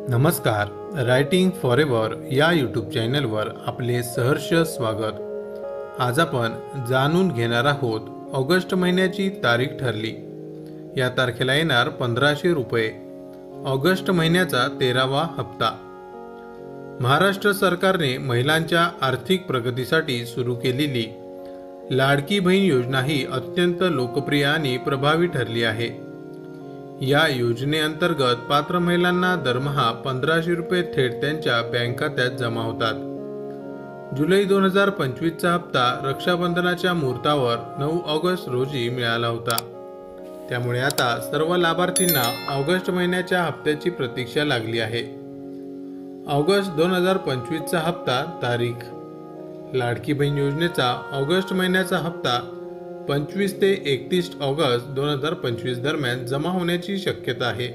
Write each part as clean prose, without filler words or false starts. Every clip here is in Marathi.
नमस्कार. रायटिंग फॉरेवर या यूट्यूब चॅनलवर आपले सहर्ष स्वागत. आज आपण जाणून घेणार आहोत ऑगस्ट महिन्याची तारीख ठरली. या तारखेला येणार 1500 रुपये. ऑगस्ट महिन्याचा 13वा हप्ता. महाराष्ट्र सरकारने महिलांच्या आर्थिक प्रगतीसाठी सुरू केलेली लाडकी बहीण योजना ही अत्यंत लोकप्रिय आणि प्रभावी ठरली आहे. या योजनेअंतर्गत पात्र महिलांना दरमहा 1500 रुपये थेट त्यांच्या बँक खात्यात जमा होतात. जुलै 2025चा हप्ता रक्षाबंधनाच्या मुहूर्तावर 9 ऑगस्ट रोजी मिळाला होता. त्यामुळे आता सर्व लाभार्थींना ऑगस्ट महिन्याच्या हप्त्याची प्रतीक्षा लागली आहे. ऑगस्ट 2025चा हप्ता तारीख. लाडकी बहीण योजनेचा ऑगस्ट महिन्याचा हप्ता 25 ते 31 ऑगस्ट 2025 दरम्यान जमा होण्याची शक्यता आहे.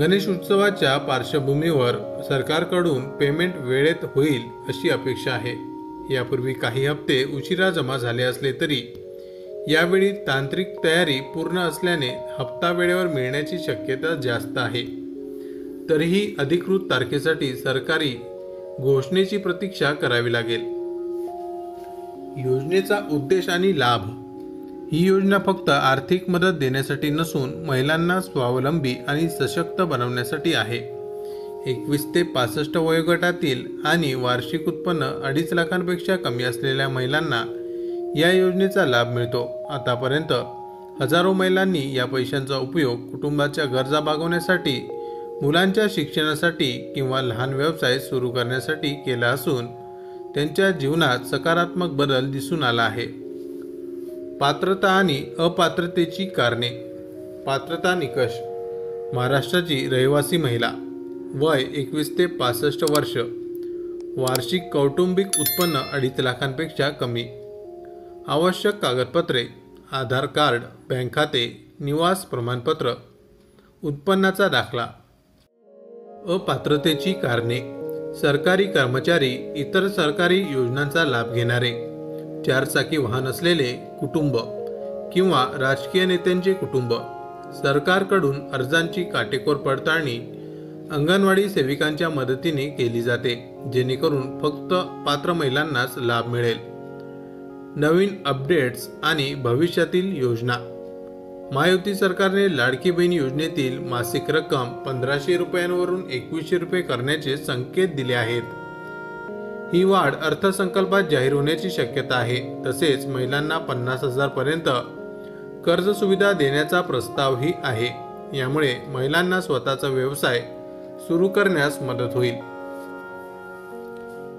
गणेश उत्सवाच्या पार्श्वभूमीवर सरकारकडून पेमेंट वेळेत होईल अशी अपेक्षा आहे. यापूर्वी काही हप्ते उशिरा जमा झाले असले तरी यावेळी तांत्रिक तयारी पूर्ण असल्याने हप्ता वेळेवर मिळण्याची शक्यता जास्त आहे. तरीही अधिकृत तारखेसाठी सरकारी घोषणेची प्रतीक्षा करावी लागेल. योजनेचा उद्देश आणि लाभ. ही योजना फक्त आर्थिक मदत देण्यासाठी नसून महिलांना स्वावलंबी आणि सशक्त बनवण्यासाठी आहे. 21 ते 65 वयोगटातील आणि वार्षिक उत्पन्न 2.5 लाखांपेक्षा कमी असलेल्या महिलांना या योजनेचा लाभ मिळतो. आतापर्यंत हजारो महिलांनी या पैशांचा उपयोग कुटुंबाच्या गरजा भागवण्यासाठी, मुलांच्या शिक्षणासाठी किंवा लहान व्यवसाय सुरू करण्यासाठी केला असून त्यांच्या जीवनात सकारात्मक बदल दिसून आला आहे. पात्रता आणि अपात्रतेची कारणे. पात्रता निकष. महाराष्ट्राची रहिवासी महिला. वय 21 ते 65 वर्ष. वार्षिक कौटुंबिक उत्पन्न 2.5 लाखांपेक्षा कमी. आवश्यक कागदपत्रे: आधार कार्ड, बँक खाते, निवास प्रमाणपत्र, उत्पन्नाचा दाखला. अपात्रतेची कारणे. सरकारी कर्मचारी, इतर सरकारी योजनांचा लाभ घेणारे, 4 चाकी वाहन असलेले कुटुंब किंवा राजकीय नेत्यांचे कुटुंब. सरकारकडून अर्जांची काटेकोर पडताळणी अंगणवाडी सेविकांच्या मदतीने केली जाते, जेणेकरून फक्त पात्र महिलांनाच लाभ मिळेल. नवीन अपडेट्स आणि भविष्यातील योजना. महायुती सरकारने लाडकी बहीण योजनेतील मासिक रक्कम 1500 रुपयांवरून 2100 रुपये करण्याचे संकेत दिले आहेत. ही वाढ अर्थसंकल्पात जाहीर होण्याची शक्यता आहे. तसेच महिलांना 50,000 पर्यंत कर्ज सुविधा देण्याचा प्रस्तावही आहे. यामुळे महिलांना स्वतःचा व्यवसाय सुरू करण्यास मदत होईल.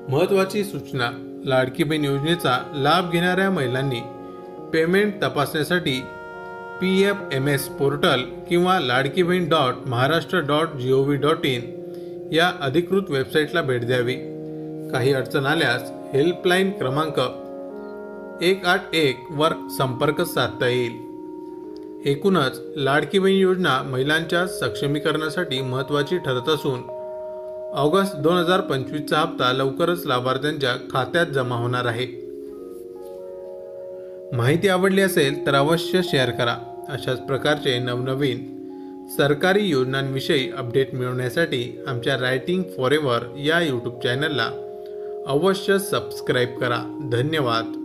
महत्त्वाची सूचना. लाडकी बहीण योजनेचा लाभ घेणाऱ्या महिलांनी पेमेंट तपासण्यासाठी PFMS पोर्टल किंवा ladkibhin.maharashtra.gov.in या अधिकृत वेबसाईटला भेट द्यावी. काही अडचण आल्यास हेल्पलाईन क्रमांक 181 वर संपर्क साधता येईल. एकूणच लाडकी बहीण योजना महिलांच्या सक्षमीकरणासाठी महत्त्वाची ठरत असून ऑगस्ट 2025चा हप्ता लवकरच लाभार्थ्यांच्या खात्यात जमा होणार आहे. माहिती आवडली असेल तर अवश्य शेअर करा. अशाच प्रकारचे नवनवीन सरकारी योजनांविषयी अपडेट मिळवण्यासाठी आमच्या रायटिंग फॉरेवर या यूट्यूब चॅनलला अवश्य सबस्क्राईब करा. धन्यवाद.